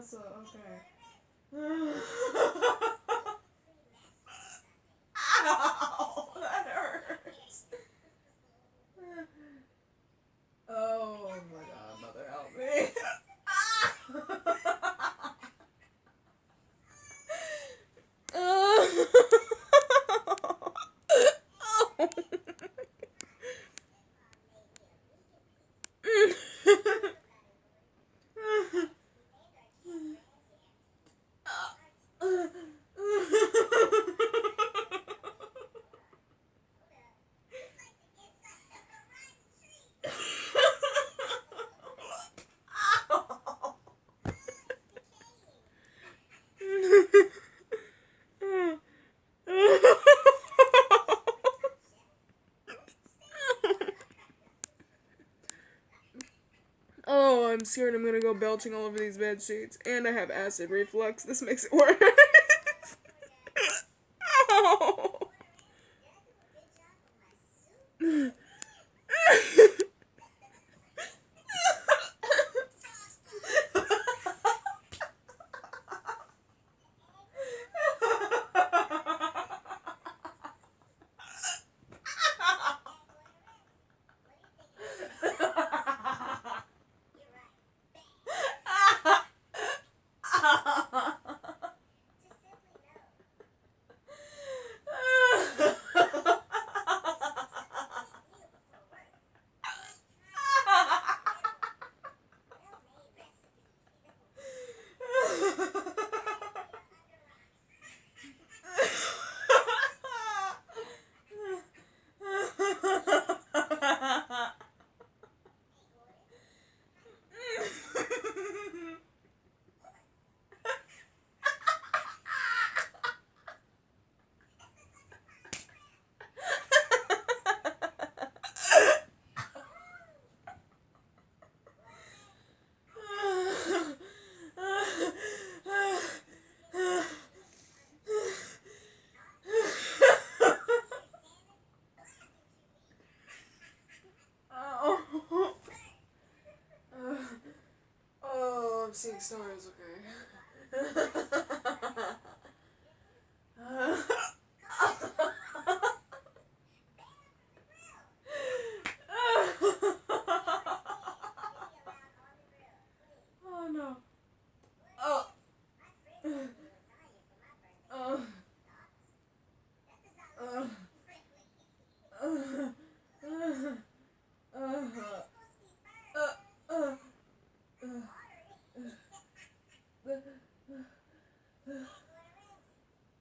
So, okay. Ow! That hurts. Oh my god, mother help me. Oh, I'm scared I'm gonna go belching all over these bed sheets. And I have acid reflux. This makes it worse. Oh. Oh, I'm seeing stars, okay. Oh no. Oh.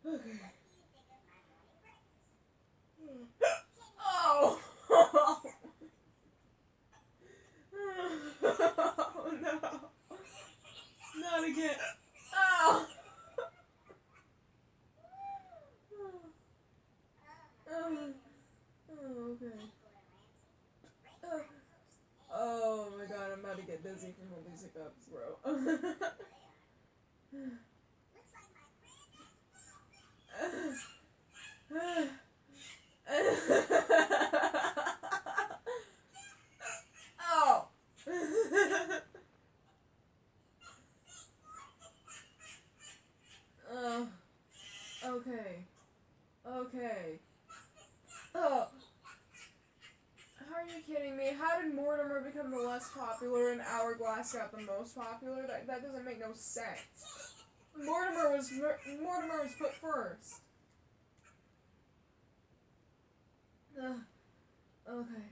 Okay. Oh. Oh no. Not again. Oh. Oh, okay. Oh my god, I'm about to get dizzy from all these hiccups, bro. Oh. Okay. Okay. Oh. How are you kidding me? How did Mortimer become the less popular and Hourglass got the most popular? That doesn't make no sense. Mortimer was put first. Okay.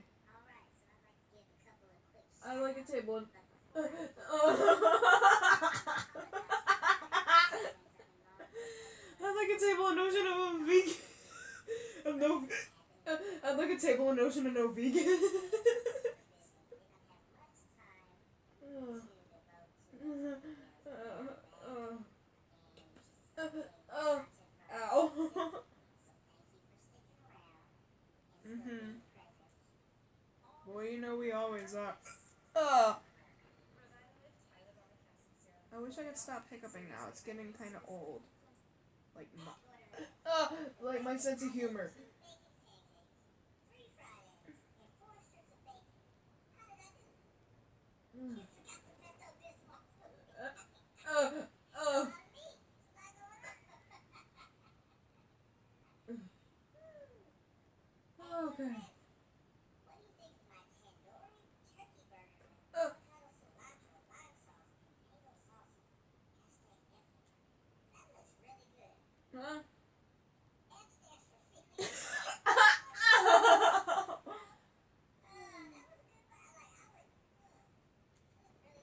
I like a table. I'd like a table and notion of a vegan. Of no. I'd like a table and notion of no vegan. Ow. Boy, you know we always are. I wish I could stop hiccuping now. It's getting kind of old. Like my sense of humor. Okay. Huh?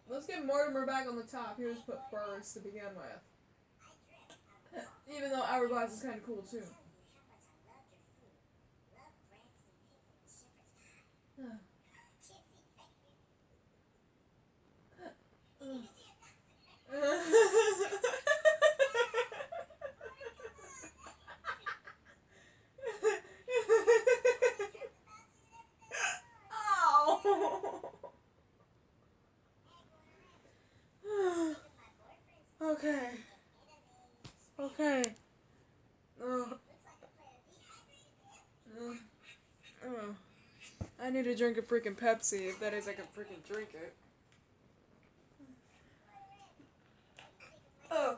Let's get Mortimer back on the top. He was put first to begin with. Even though Hourglass is kind of cool too. Okay. Okay. I need to drink a freaking Pepsi, if that is I can freaking drink it. Oh.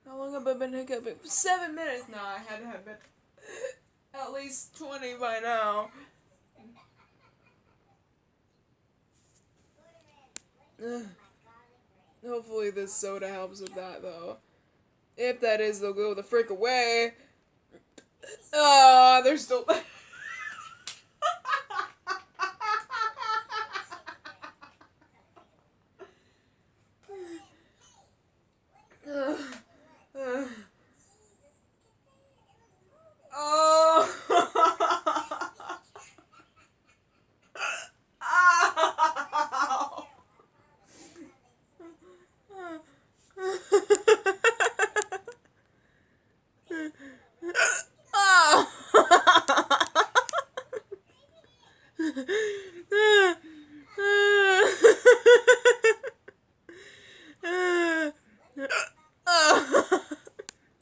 How long have I been hiccuping? 7 minutes now. I had to have been at least 20 by now. Hopefully this soda helps with that, though. If that is, they'll go the frick away. They're still...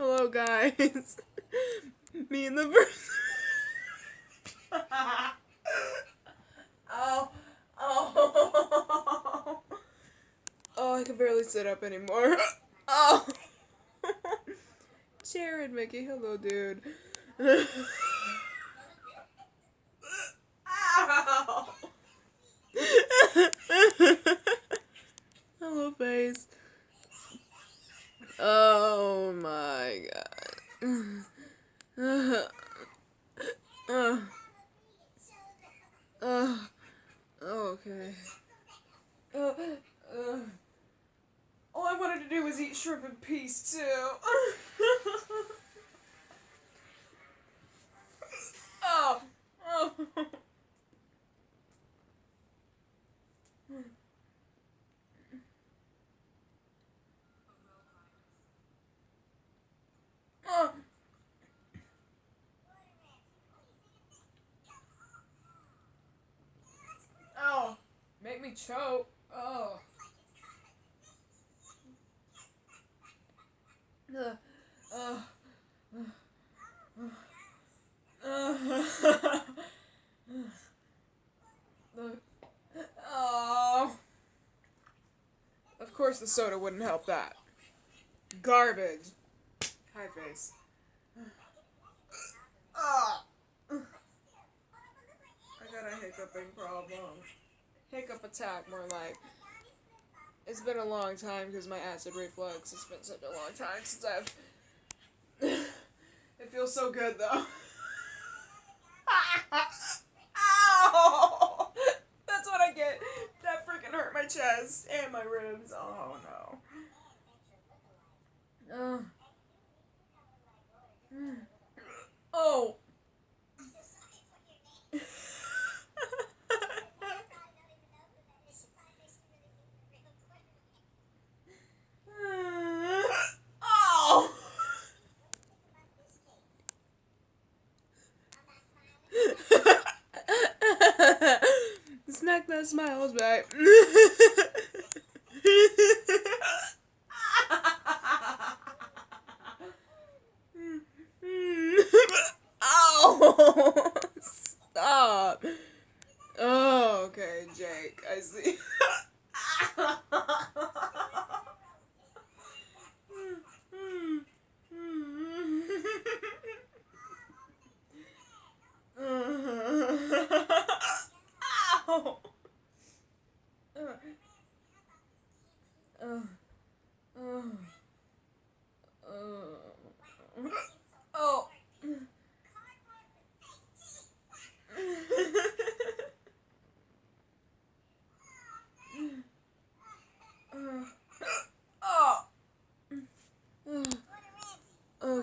Hello, guys. Me and the person. Oh, I can barely sit up anymore. Oh. Jared, Mickey, hello, dude. Ow. Hello, face. Oh my god. Okay. All I wanted to do was eat shrimp in peace, too. Oh. Oh. Make me choke. Oh. Oh. Of course the soda wouldn't help that. Garbage. Hi, face. I got a hiccuping problem. Hiccup attack, more like. It's been a long time because my acid reflux. It's been such a long time since I've... It feels so good, though. Ow! That's what I get. That freaking hurt my chest and my ribs. Oh, no. Oh. Oh. Snack that smiles back.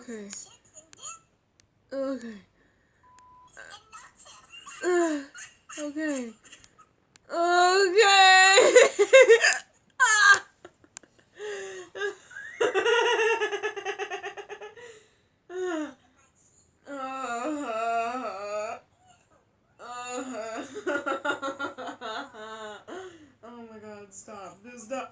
Okay. Okay. Okay. Okay. Oh my god, stop. This stop.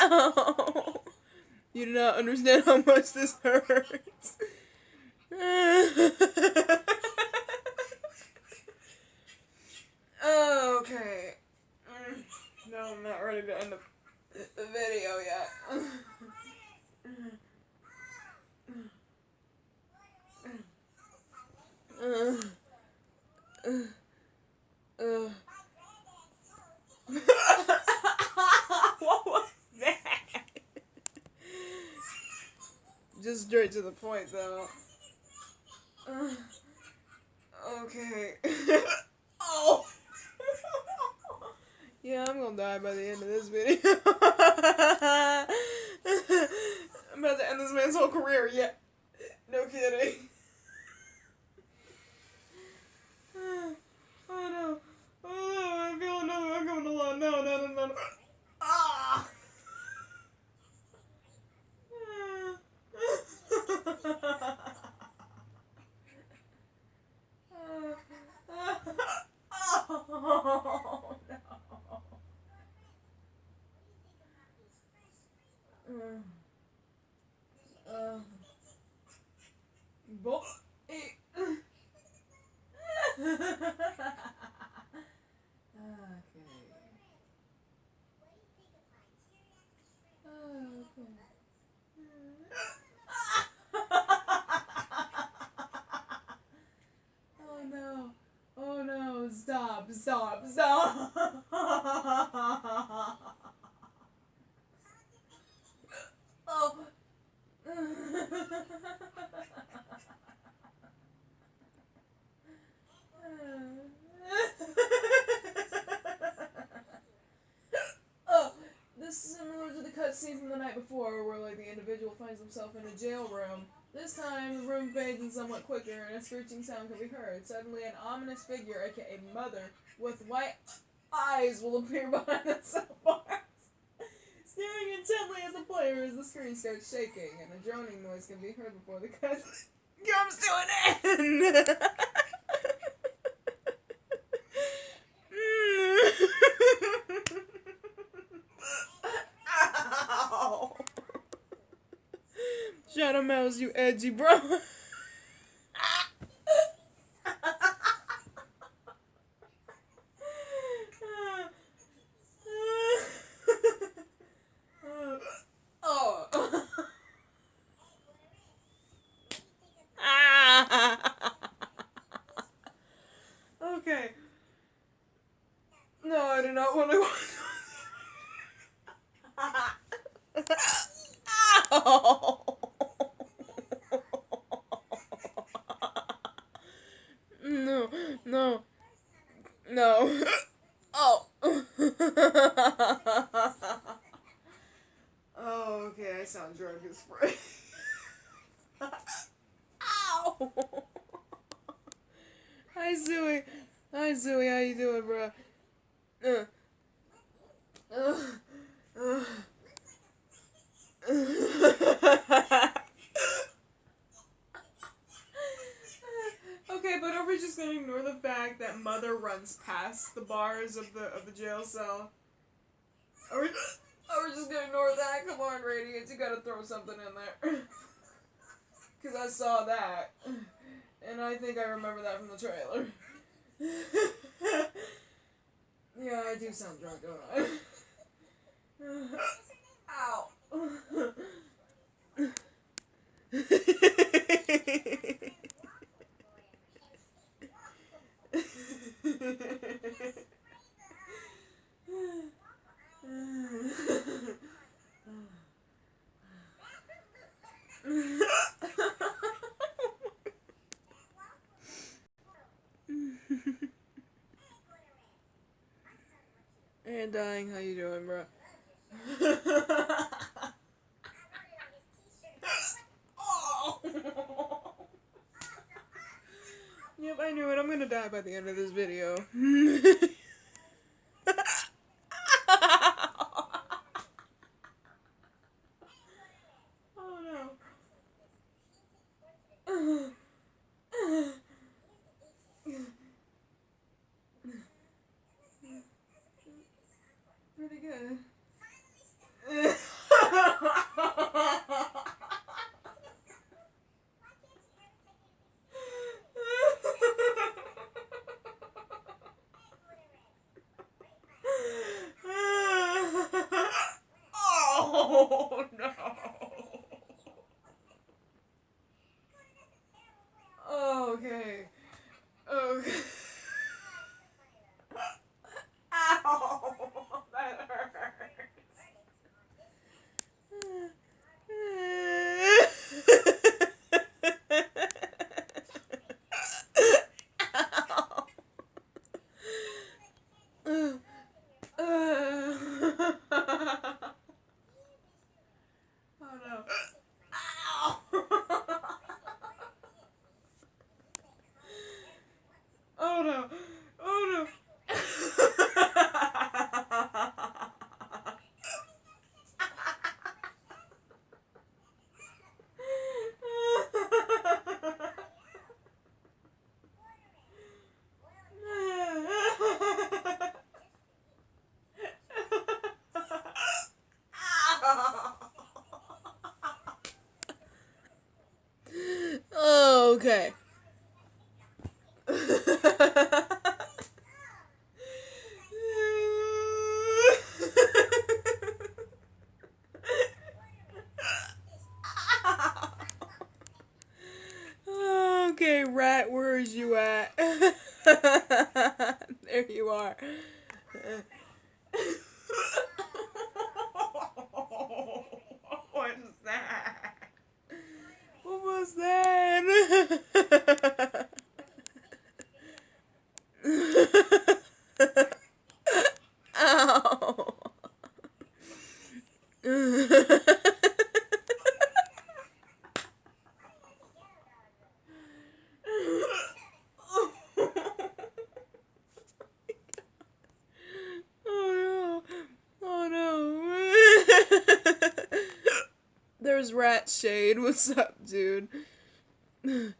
Ow. You do not understand how much this hurts. Okay. No, I'm not ready to end the video yet. What was that? Just straight to the point, though. Okay. Oh! Yeah, I'm gonna die by the end of this video. I'm about to end this man's whole career, yeah. No kidding. Oh no. Oh, I feel another one coming along. No. Ah! Oh no. Boy. Oh no, stop. Oh. Oh, this is similar to the cutscene from the night before, where like the individual finds himself in a jail room. This time, the room fades in somewhat quicker, and a screeching sound can be heard. Suddenly, an ominous figure, aka Mother, with white eyes will appear behind the cell bars, staring intently at the player as the screen starts shaking, and a droning noise can be heard before the cut comes to an end. Ow. Shadow Mouse, you edgy bro. Okay. No, I do not want to watch. Ow. No. Oh. Oh, okay, I sound drunk as frick. Ow. Hi, Zooey, how you doing, bro? Okay, but are we just gonna ignore the fact that Mother runs past the bars of the jail cell? Are we just gonna ignore that? Come on, Radiance, you gotta throw something in there. Cause I saw that, and I think I remember that from the trailer. Yeah, I do sound drunk, don't I? Ow. Hey, dying, how you doing, bro? Oh. Yep, I knew it. I'm gonna die by the end of this video. Oh no. Pretty good. Oh no. Okay. Okay. Ow! That hurts. Oh no. Ow! Oh no. Oh no. Okay. Okay, rat, where is you at? There you are. What is that? What was that? Ow. Oh no. Oh no. There's Rat Shade. What's up, dude? Hey,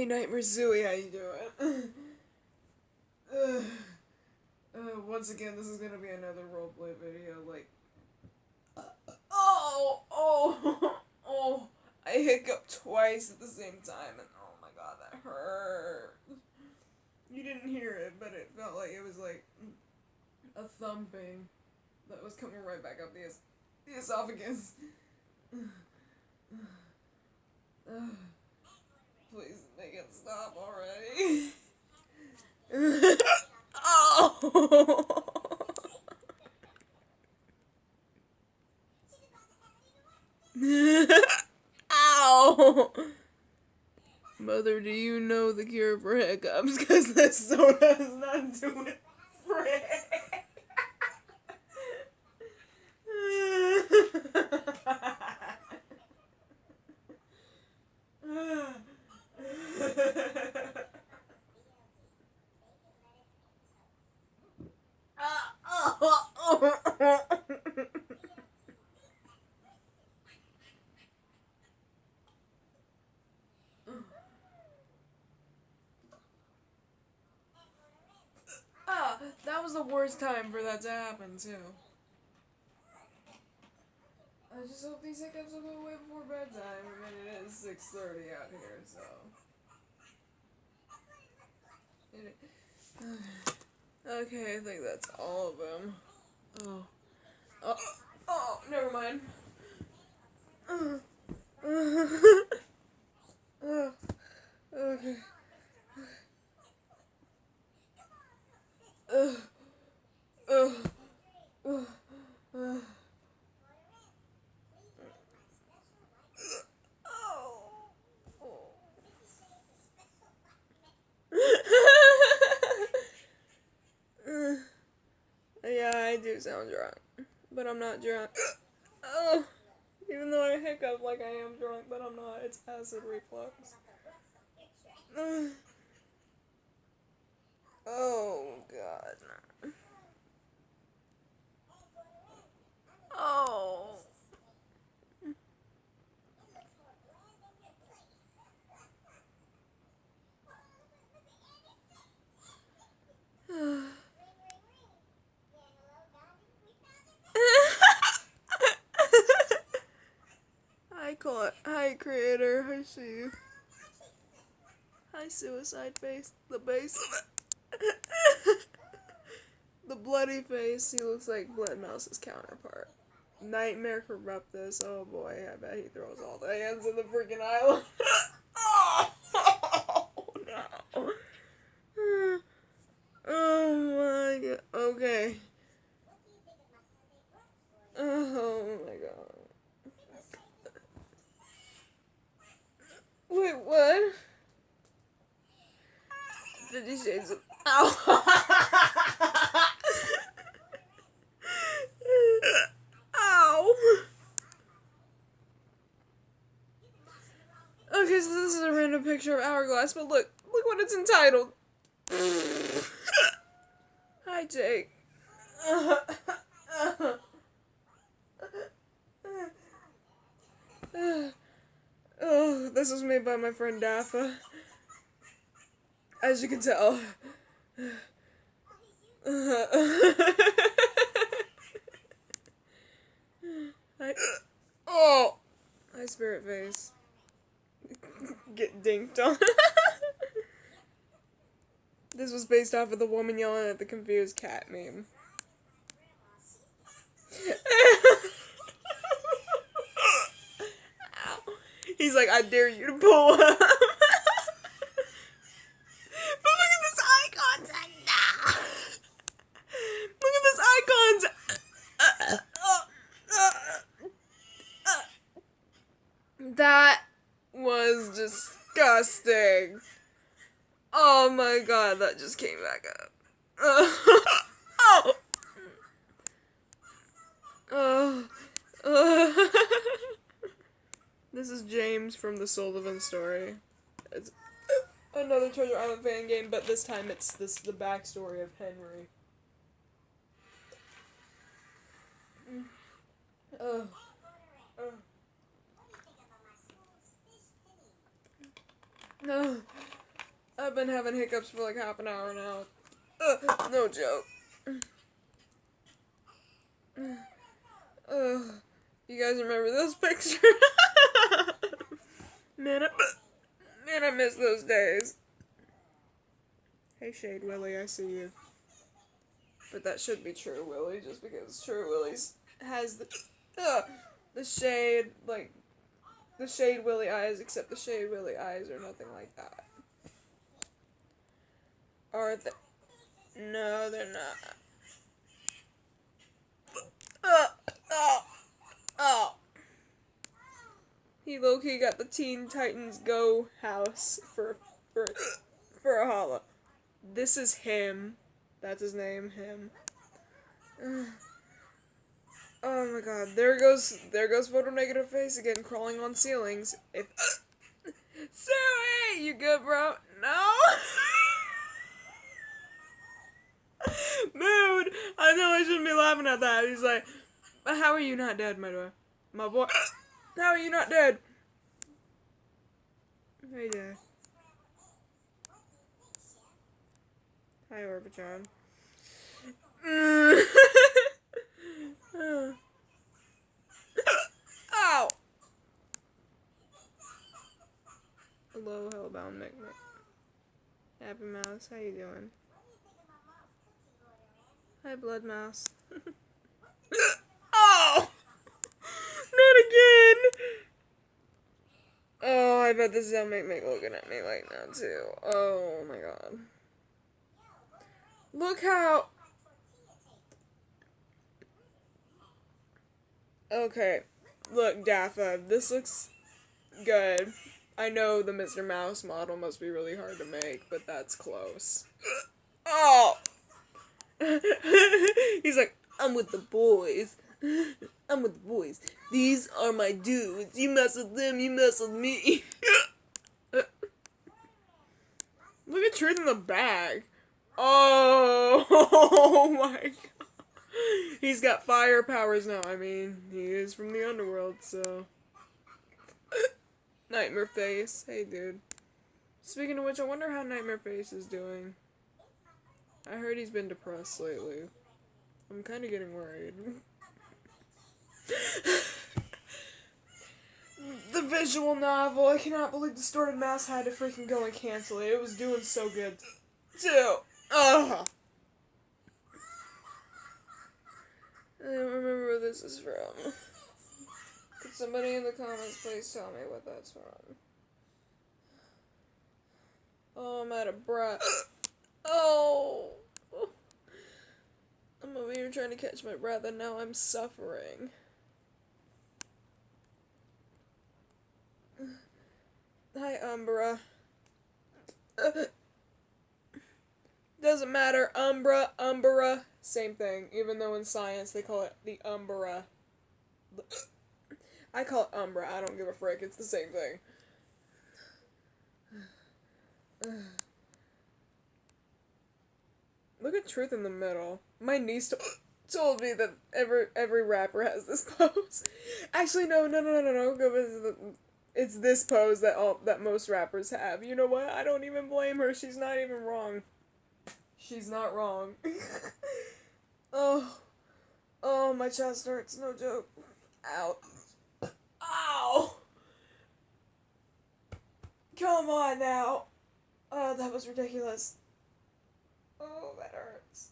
Nightmare Zooey, how you doing? Once again, this is gonna be another roleplay video, like... Oh! Oh! Oh! I hiccup twice at the same time, and oh my god, that hurt. You didn't hear it, but it felt like it was like a thumping that was coming right back up the esophagus. Please make it stop already. Oh! Ow! Mother, do you know the cure for hiccups? Because this soda is not doing frick. That was the worst time for that to happen, too. I just hope these hiccups will go away before bedtime. I mean, it is 6:30 out here, so... Okay, I think that's all of them. Oh. Oh, oh, never mind. Okay. sound drunk. But I'm not drunk. Oh! Even though I hiccup like I am drunk, but I'm not. It's acid reflux. Oh, God. Oh. Hi, creator. I see you. Hi, suicide face. The base. The bloody face. He looks like Blood Mouse's counterpart. Nightmare Corruptus. Oh boy, I bet he throws all the hands in the freaking island. Oh no. Oh my god. Okay. Oh my god. Wait, what? 50 Shades of... Ow! Ow! Okay, so this is a random picture of Hourglass, but look what it's entitled. Hi, Jake. Oh, this was made by my friend Dafa. As you can tell. Oh! Hi, Spirit Face. Get dinked on. This was based off of the woman yelling at the confused cat meme. He's like, I dare you to pull up. But look at this eye contact now. Look at this eye contact. That was disgusting. Oh my god, that just came back up. Oh. This is James from the Sullivan story. It's another Treasure Island fan game, but this time it's the backstory of Henry. No. I've been having hiccups for like half an hour now. No joke. You guys remember this picture? Man, I miss those days. Hey, Shade Willie, I see you. But that should be True Willie, just because True Willie's has the shade, like, the Shade Willie eyes, except the Shade Willie eyes are nothing like that. Are they? No, they're not. Oh. He low-key got the Teen Titans Go house for a holla. This is him. That's his name, him. Oh my god, there goes photo negative face again, crawling on ceilings. Suey, you good, bro? No. Mood. I know I shouldn't be laughing at that. He's like, how are you not dead, my boy? How are you not dead? Hey there. Hi, Orbitron. Ow! Hello, Hellbound Mick. Happy Mouse, how you doing? Hi, Blood Mouse. Oh! Not again! Oh, I bet this is how Mick looking at me right now, too. Oh my god. Look how... Okay. Look, Dafa, this looks good. I know the Mr. Mouse model must be really hard to make, but that's close. Oh! He's like, I'm with the boys. I'm with the boys. These are my dudes. You mess with them, you mess with me. Look at Truth in the bag. Oh, oh my god. He's got fire powers now. I mean, he is from the underworld, so. Nightmare Face. Hey, dude. Speaking of which, I wonder how Nightmare Face is doing. I heard he's been depressed lately. I'm kind of getting worried. The visual novel. I cannot believe Distorted Mouse had to freaking go and cancel it. It was doing so good, too. Ugh. I don't remember where this is from. Could somebody in the comments please tell me what that's from? Oh, I'm out of breath. Oh! I'm over here trying to catch my breath and now I'm suffering. Hi, Umbra. Doesn't matter. Umbra. Same thing. Even though in science they call it the Umbra. I call it Umbra. I don't give a frick. It's the same thing. Look at Truth in the middle. My niece told me that every rapper has this pose. Actually, no. It's this pose that most rappers have. You know what? I don't even blame her. She's not even wrong. She's not wrong. Oh, my chest hurts. No joke. Ow. Ow! Come on now. Oh, that was ridiculous. Oh, that hurts.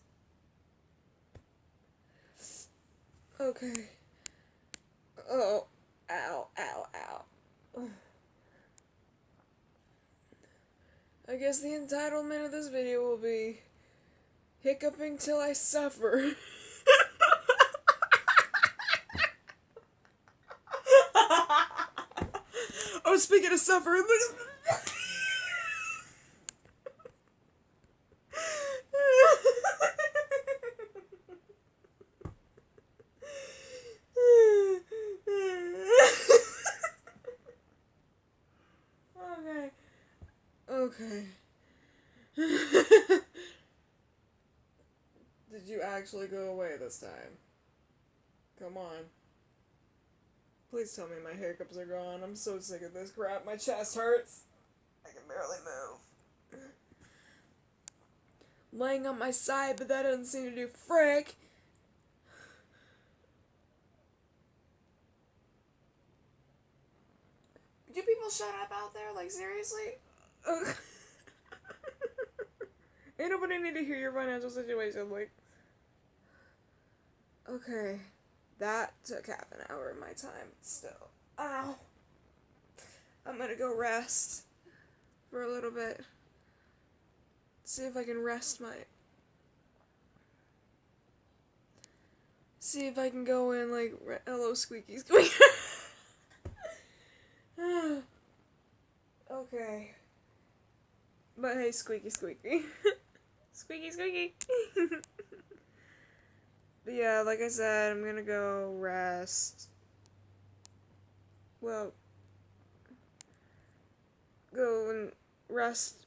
Okay. Oh, ow. I guess the entitlement of this video will be hiccuping till I suffer. Oh, speaking of suffering, look at Okay. Did you actually go away this time? Come on. Please tell me my hiccups are gone. I'm so sick of this crap. My chest hurts. I can barely move. Laying on my side, but that doesn't seem to do frick. Do people shut up out there? Like, seriously? Ain't nobody need to hear your financial situation, like. Okay. That took half an hour of my time, still. Ow. I'm gonna go rest for a little bit. See if I can rest my... See if I can go in, like, hello, squeaky squeaky. Okay. But hey, squeaky squeaky. Squeaky squeaky. But yeah, like I said, I'm gonna go rest. Well, go and rest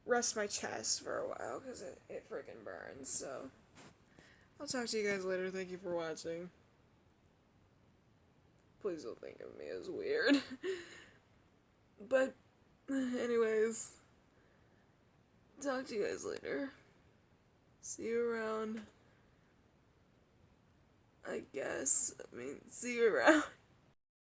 my chest for a while, because it freaking burns, so. I'll talk to you guys later. Thank you for watching. Please don't think of me as weird. But, anyways, talk to you guys later. See you around. I guess. I mean, see you around.